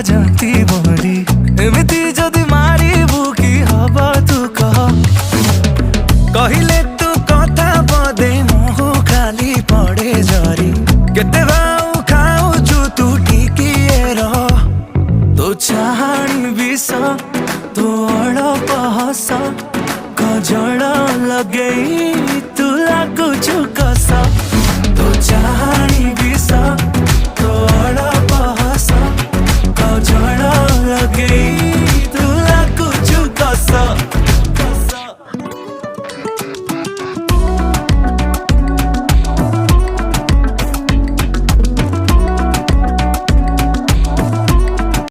जंती बड़ी एमती जदि मारिबू की हब तू कह कहिले तू कथा बदे मुह खाली पड़े जरी केते भाऊ खाऊचु तू टिकिए रह तो चाहणी विष तू अड़प हस कजल लगई तू लागुचु कस